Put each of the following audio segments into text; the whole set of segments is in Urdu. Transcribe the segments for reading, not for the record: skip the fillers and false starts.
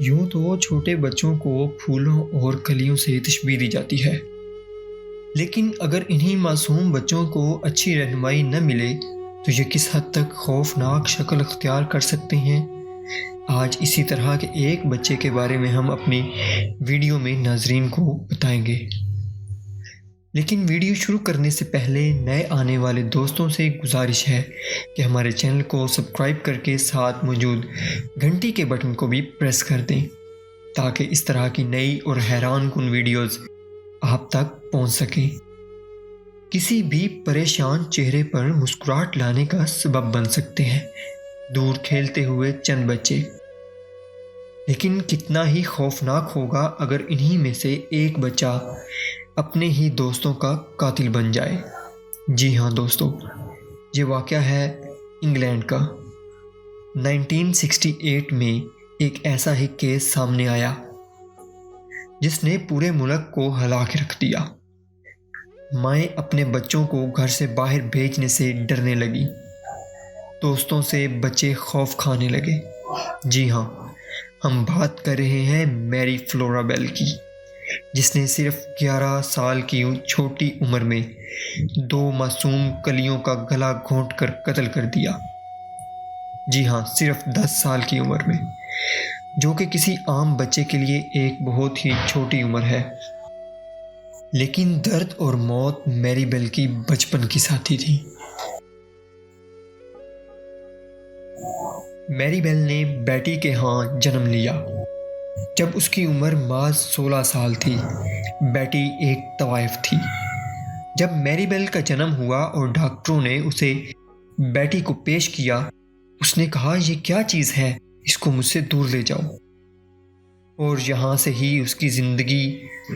یوں تو چھوٹے بچوں کو پھولوں اور کلیوں سے تشبیہ دی جاتی ہے، لیکن اگر انہی معصوم بچوں کو اچھی رہنمائی نہ ملے تو یہ کس حد تک خوفناک شکل اختیار کر سکتے ہیں۔ آج اسی طرح کے ایک بچے کے بارے میں ہم اپنی ویڈیو میں ناظرین کو بتائیں گے، لیکن ویڈیو شروع کرنے سے پہلے نئے آنے والے دوستوں سے گزارش ہے کہ ہمارے چینل کو سبسکرائب کر کے ساتھ موجود گھنٹی کے بٹن کو بھی پریس کر دیں تاکہ اس طرح کی نئی اور حیران کن ویڈیوز آپ تک پہنچ سکیں۔ کسی بھی پریشان چہرے پر مسکراہٹ لانے کا سبب بن سکتے ہیں دور کھیلتے ہوئے چند بچے، لیکن کتنا ہی خوفناک ہوگا اگر انہی میں سے ایک بچہ اپنے ہی دوستوں کا قاتل بن جائے۔ جی ہاں دوستو، یہ واقعہ ہے انگلینڈ کا۔ 1968 میں ایک ایسا ہی کیس سامنے آیا جس نے پورے ملک کو ہلا کے رکھ دیا۔ مائیں اپنے بچوں کو گھر سے باہر بھیجنے سے ڈرنے لگی، دوستوں سے بچے خوف کھانے لگے۔ جی ہاں، ہم بات کر رہے ہیں میری فلورا بیل کی، جس نے صرف 11 سال کی چھوٹی عمر میں 2 معصوم کلیوں کا گلا گھونٹ کر قتل کر دیا۔ جی ہاں، صرف 10 سال کی عمر میں، جو کہ کسی عام بچے کے لیے ایک بہت ہی چھوٹی عمر ہے۔ لیکن درد اور موت میری بیل کی بچپن کی ساتھی تھی۔ میری بیل نے بیٹی کے ہاں جنم لیا جب اس کی عمر محض 16 سال تھی۔ بیٹی ایک طوائف تھی۔ جب میری بیل کا جنم ہوا اور ڈاکٹروں نے اسے بیٹی کو پیش کیا، اس نے کہا یہ کیا چیز ہے، اس کو مجھ سے دور لے جاؤ۔ اور یہاں سے ہی اس کی زندگی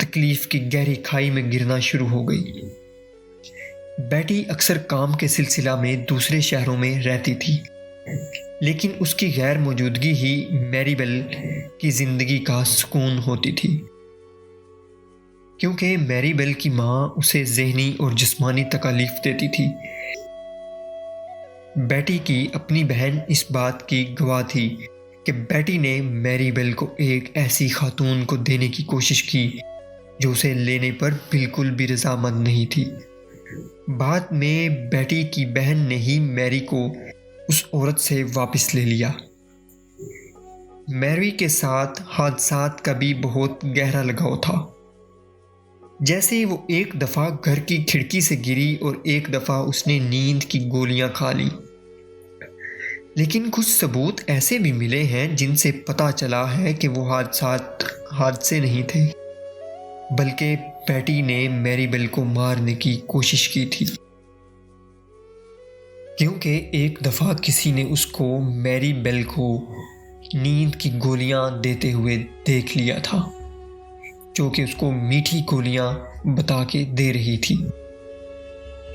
تکلیف کی گہری کھائی میں گرنا شروع ہو گئی۔ بیٹی اکثر کام کے سلسلہ میں دوسرے شہروں میں رہتی تھی، لیکن اس کی غیر موجودگی ہی میری بیل کی زندگی کا سکون ہوتی تھی، کیونکہ میری بیل کی ماں اسے ذہنی اور جسمانی تکالیف دیتی تھی۔ بیٹی کی اپنی بہن اس بات کی گواہ تھی کہ بیٹی نے میری بیل کو ایک ایسی خاتون کو دینے کی کوشش کی جو اسے لینے پر بالکل بھی رضامند نہیں تھی۔ بعد میں بیٹی کی بہن نے ہی میری کو اس عورت سے واپس لے لیا۔ میری کے ساتھ حادثات کا بھی بہت گہرا لگاؤ تھا۔ جیسے وہ ایک دفعہ گھر کی کھڑکی سے گری اور ایک دفعہ اس نے نیند کی گولیاں کھا لی۔ لیکن کچھ ثبوت ایسے بھی ملے ہیں جن سے پتہ چلا ہے کہ وہ حادثے نہیں تھے، بلکہ بیٹی نے میری بیل کو مارنے کی کوشش کی تھی، کیونکہ ایک دفعہ کسی نے اس کو میری بیل کو نیند کی گولیاں دیتے ہوئے دیکھ لیا تھا، جو کہ اس کو میٹھی گولیاں بتا کے دے رہی تھی۔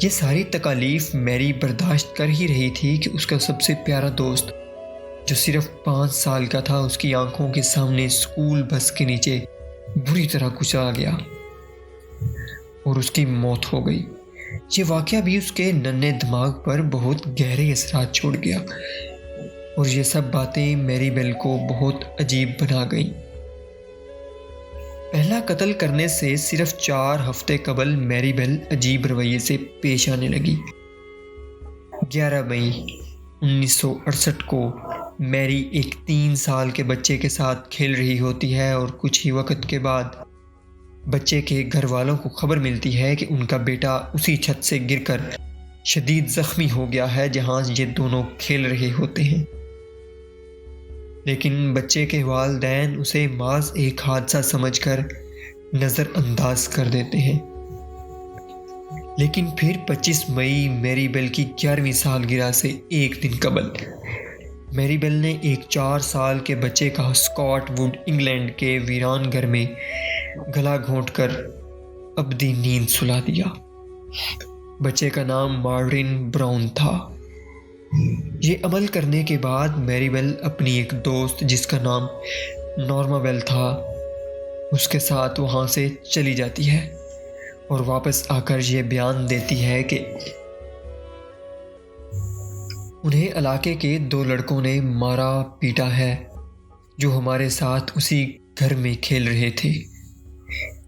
یہ ساری تکالیف میری برداشت کر ہی رہی تھی کہ اس کا سب سے پیارا دوست جو صرف 5 سال کا تھا، اس کی آنکھوں کے سامنے اسکول بس کے نیچے بری طرح کچلا گیا اور اس کی موت ہو گئی۔ یہ واقعہ بھی اس کے ننھے دماغ پر بہت گہرے اثرات چھوڑ گیا، اور یہ سب باتیں میری بیل کو بہت عجیب بنا گئیں۔ پہلا قتل کرنے سے صرف 4 ہفتے قبل میری بیل عجیب رویے سے پیش آنے لگی۔ 11 مئی 1968 کو میری ایک 3 سال کے بچے کے ساتھ کھیل رہی ہوتی ہے، اور کچھ ہی وقت کے بعد بچے کے گھر والوں کو خبر ملتی ہے کہ ان کا بیٹا اسی چھت سے گر کر شدید زخمی ہو گیا ہے جہاں یہ دونوں کھیل رہے ہوتے ہیں۔ لیکن بچے کے والدین اسے محض ایک حادثہ سمجھ کر نظر انداز کر دیتے ہیں۔ لیکن پھر 25 مئی میری بیل کی 11ویں سالگرہ سے ایک دن قبل میری بیل نے ایک 4 سال کے بچے کا اسکاٹ ووڈ انگلینڈ کے ویران گھر میں گلا گھونٹ کر ابدی نیند سلا دیا۔ بچے کا نام مارٹن براؤن تھا۔ یہ عمل کرنے کے بعد میری بیل اپنی ایک دوست جس کا نام نورما بیل تھا، اس کے ساتھ وہاں سے چلی جاتی ہے اور واپس آ کر یہ بیان دیتی ہے کہ انہیں علاقے کے 2 لڑکوں نے مارا پیٹا ہے جو ہمارے ساتھ اسی گھر میں کھیل رہے تھے۔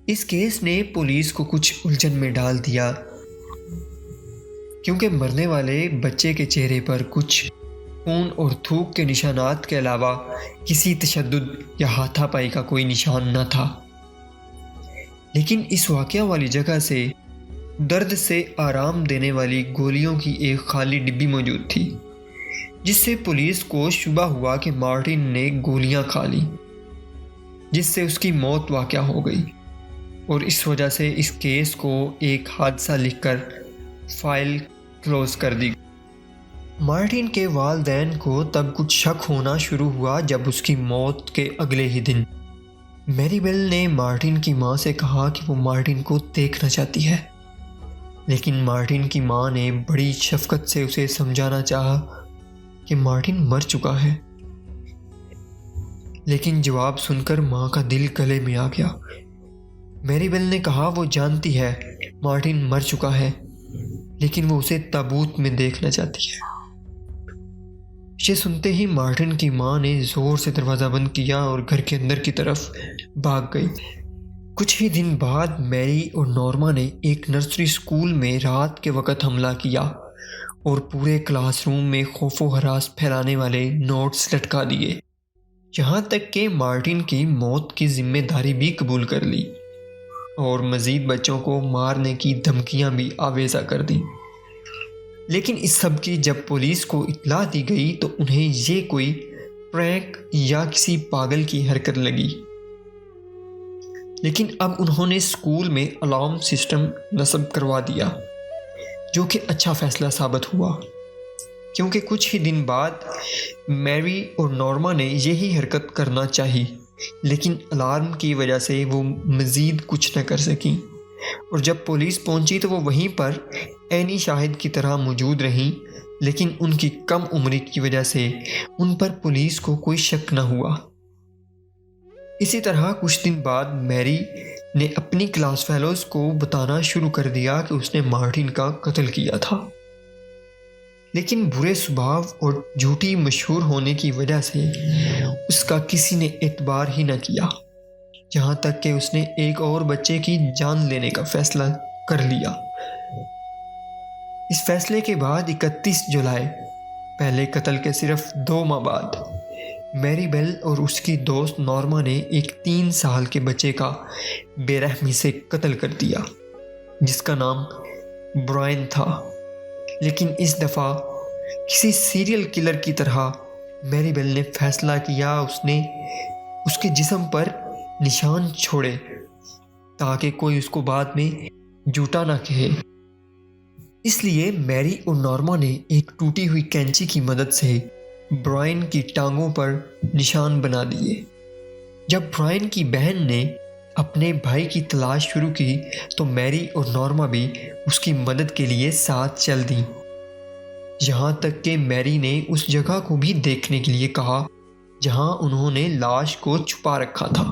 اس کیس نے پولیس کو کچھ الجھن میں ڈال دیا، کیونکہ مرنے والے بچے کے چہرے پر کچھ خون اور تھوک کے نشانات کے علاوہ کسی تشدد یا ہاتھا پائی کا کوئی نشان نہ تھا۔ لیکن اس واقعہ والی جگہ سے درد سے آرام دینے والی گولیوں کی ایک خالی ڈبی موجود تھی، جس سے پولیس کو شبہ ہوا کہ مارٹن نے گولیاں کھا لی، جس سے اس کی موت واقع ہو گئی، اور اس وجہ سے اس کیس کو ایک حادثہ لکھ کر فائل کلوز کر دی۔ مارٹن کے والدین کو تب کچھ شک ہونا شروع ہوا جب اس کی موت کے اگلے ہی دن میری بیل نے مارٹن کی ماں سے کہا کہ وہ مارٹن کو دیکھنا چاہتی ہے، لیکن مارٹن کی ماں نے بڑی شفقت سے اسے سمجھانا چاہا کہ مارٹن مر چکا ہے، لیکن جواب سن کر ماں کا دل گلے میں آ گیا۔ میری بیل نے کہا وہ جانتی ہے مارٹن مر چکا ہے، لیکن وہ اسے تابوت میں دیکھنا چاہتی ہے۔ یہ سنتے ہی مارٹن کی ماں نے زور سے دروازہ بند کیا اور گھر کے اندر کی طرف بھاگ گئی۔ کچھ ہی دن بعد میری اور نورما نے ایک نرسری اسکول میں رات کے وقت حملہ کیا اور پورے کلاس روم میں خوف و ہراس پھیلانے والے نوٹس لٹکا دیے، یہاں تک کہ مارٹن کی موت کی ذمہ داری بھی قبول کر لی اور مزید بچوں کو مارنے کی دھمکیاں بھی آویزہ کر دیں۔ لیکن اس سب کی جب پولیس کو اطلاع دی گئی تو انہیں یہ کوئی پرینک یا کسی پاگل کی حرکت لگی، لیکن اب انہوں نے اسکول میں الارم سسٹم نصب کروا دیا، جو کہ اچھا فیصلہ ثابت ہوا، کیونکہ کچھ ہی دن بعد میری اور نورما نے یہی حرکت کرنا چاہی، لیکن الارم کی وجہ سے وہ مزید کچھ نہ کر سکیں، اور جب پولیس پہنچی تو وہ وہیں پر عینی شاہد کی طرح موجود رہیں، لیکن ان کی کم عمری کی وجہ سے ان پر پولیس کو کوئی شک نہ ہوا۔ اسی طرح کچھ دن بعد میری نے اپنی کلاس فیلوز کو بتانا شروع کر دیا کہ اس نے مارٹن کا قتل کیا تھا، لیکن برے سبھاؤ اور جھوٹی مشہور ہونے کی وجہ سے اس کا کسی نے اعتبار ہی نہ کیا، یہاں تک کہ اس نے ایک اور بچے کی جان لینے کا فیصلہ کر لیا۔ اس فیصلے کے بعد 31 جولائی، پہلے قتل کے صرف 2 ماہ بعد، میری بیل اور اس کی دوست نورما نے ایک 3 سال کے بچے کا بے رحمی سے قتل کر دیا، جس کا نام برائن تھا۔ لیکن اس دفعہ کسی سیریل کلر کی طرح میری بیل نے فیصلہ کیا اس کے جسم پر نشان چھوڑے تاکہ کوئی اس کو بعد میں جھوٹا نہ کہے۔ اس لیے میری اور نورما نے ایک ٹوٹی ہوئی کینچی کی مدد سے برائن کی ٹانگوں پر نشان بنا دیے۔ جب برائن کی بہن نے اپنے بھائی کی تلاش شروع کی تو میری اور نورما بھی اس کی مدد کے لیے ساتھ چل دیں، یہاں تک کہ میری نے اس جگہ کو بھی دیکھنے کے لیے کہا جہاں انہوں نے لاش کو چھپا رکھا تھا،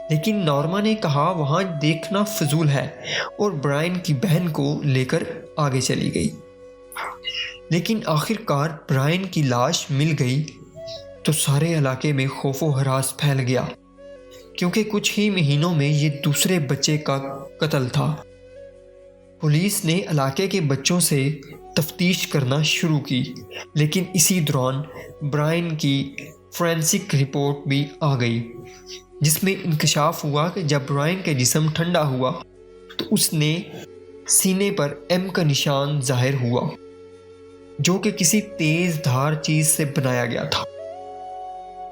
لیکن نورما نے کہا وہاں دیکھنا فضول ہے اور برائن کی بہن کو لے کر آگے چلی گئی۔ لیکن آخر کار برائن کی لاش مل گئی تو سارے علاقے میں خوف و ہراس پھیل گیا، کیونکہ کچھ ہی مہینوں میں یہ دوسرے بچے کا قتل تھا۔ پولیس نے علاقے کے بچوں سے تفتیش کرنا شروع کی، لیکن اسی دوران برائن کی فورینسک رپورٹ بھی آ گئی، جس میں انکشاف ہوا کہ جب برائن کا جسم ٹھنڈا ہوا تو اس نے سینے پر ایم کا نشان ظاہر ہوا، جو کہ کسی تیز دھار چیز سے بنایا گیا تھا۔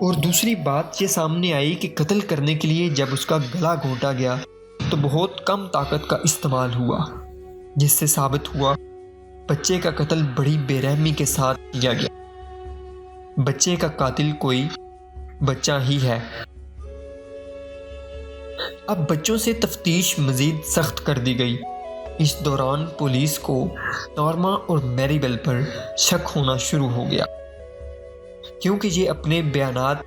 اور دوسری بات یہ سامنے آئی کہ قتل کرنے کے لیے جب اس کا گلا گھونٹا گیا تو بہت کم طاقت کا استعمال ہوا، جس سے ثابت ہوا بچے کا قتل بڑی بے رحمی کے ساتھ کیا گیا۔ بچے کا قاتل کوئی بچہ ہی ہے۔ اب بچوں سے تفتیش مزید سخت کر دی گئی۔ اس دوران پولیس کو نورما اور میری بیل پر شک ہونا شروع ہو گیا، کیونکہ یہ اپنے بیانات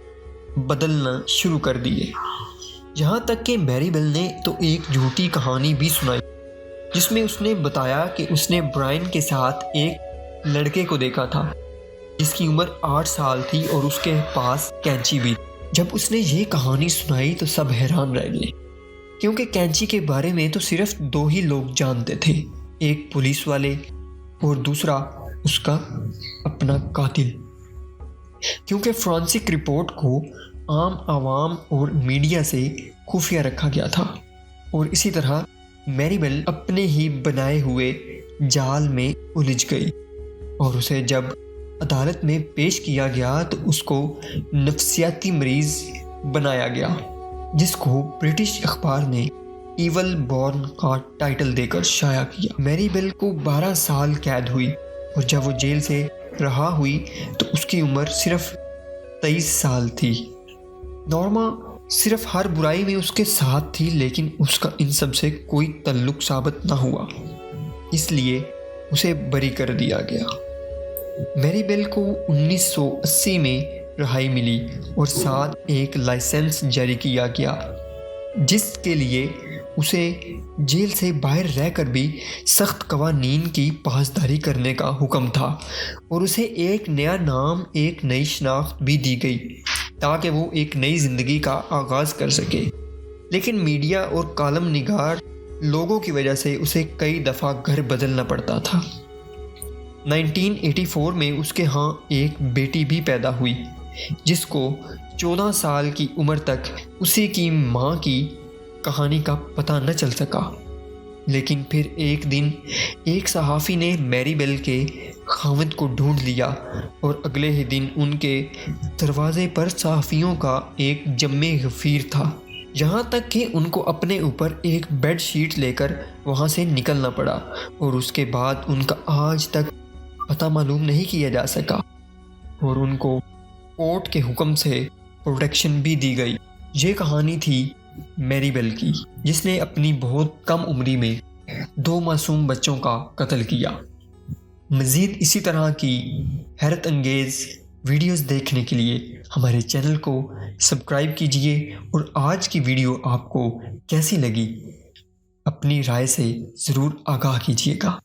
بدلنا شروع کر دیے، یہاں تک کہ میری بیل نے تو ایک جھوٹی کہانی بھی سنائی، جس میں اس نے بتایا کہ اس نے برائن کے ساتھ ایک لڑکے کو دیکھا تھا جس کی عمر 8 سال تھی اور اس کے پاس کینچی بھی تھی۔ جب اس نے یہ کہانی سنائی تو سب حیران رہ گئے، کیونکہ کینچی کے بارے میں تو صرف 2 ہی لوگ جانتے تھے، ایک پولیس والے اور دوسرا اس کا اپنا قاتل، کیونکہ فورینسک رپورٹ کو عام عوام اور میڈیا سے خفیہ رکھا گیا تھا، اور اسی طرح میری بیل اپنے ہی بنائے ہوئے جال میں الجھ گئی، اور اسے جب عدالت میں پیش کیا گیا تو اس کو نفسیاتی مریض بنایا گیا، جس کو برٹش اخبار نے ایول بورن کا ٹائٹل دے کر شائع کیا۔ میری بیل کو 12 سال قید ہوئی، اور جب وہ جیل سے رہا ہوئی تو اس کی عمر صرف 23 سال تھی۔ نورما صرف ہر برائی میں اس کے ساتھ تھی، لیکن اس کا ان سب سے کوئی تعلق ثابت نہ ہوا، اس لیے اسے بری کر دیا گیا۔ میری بیل کو 1980 میں رہائی ملی اور ساتھ ایک لائسنس جاری کیا گیا، جس کے لیے اسے جیل سے باہر رہ کر بھی سخت قوانین کی پاسداری کرنے کا حکم تھا، اور اسے ایک نیا نام، ایک نئی شناخت بھی دی گئی تاکہ وہ ایک نئی زندگی کا آغاز کر سکے۔ لیکن میڈیا اور کالم نگار لوگوں کی وجہ سے اسے کئی دفعہ گھر بدلنا پڑتا تھا۔ 1984 میں اس کے ہاں ایک بیٹی بھی پیدا ہوئی، جس کو 14 سال کی عمر تک اسی کی ماں کی کہانی کا پتہ نہ چل سکا۔ لیکن پھر ایک دن ایک صحافی نے میری بیل کے خاوند کو ڈھونڈ لیا، اور اگلے ہی دن ان کے دروازے پر صحافیوں کا ایک جمع غفیر تھا، یہاں تک کہ ان کو اپنے اوپر ایک بیڈ شیٹ لے کر وہاں سے نکلنا پڑا، اور اس کے بعد ان کا آج تک پتہ معلوم نہیں کیا جا سکا، اور ان کو کورٹ کے حکم سے پروٹیکشن بھی دی گئی۔ یہ کہانی تھی میری بیل کی، جس نے اپنی بہت کم عمری میں 2 معصوم بچوں کا قتل کیا۔ مزید اسی طرح کی حیرت انگیز ویڈیوز دیکھنے کے لیے ہمارے چینل کو سبسکرائب کیجیے، اور آج کی ویڈیو آپ کو کیسی لگی اپنی رائے سے ضرور آگاہ کیجیے گا۔